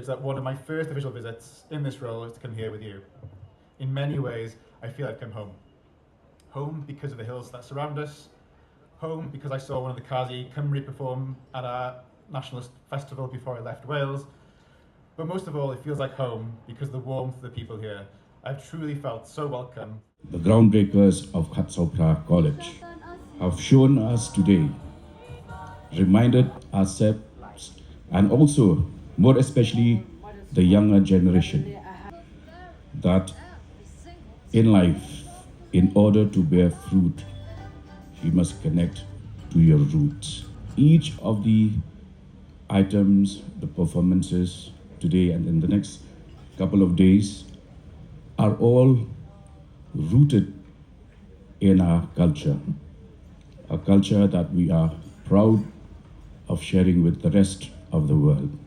is that one of my first official visits in this role is to come here with you. In many ways, I feel I've come home. Home because of the hills that surround us. Home because I saw one of the Khasi Cymru perform at our nationalist festival before I left Wales. But most of all, it feels like home because of the warmth of the people here. I've truly felt so welcome. The Groundbreakers of Khadsaw College have shown us today, reminded ourselves, and also, more especially, the younger generation, that in life, in order to bear fruit, you must connect to your roots. Each of the items, the performances today and in the next couple of days are all rooted in our culture, a culture that we are proud of sharing with the rest of the world.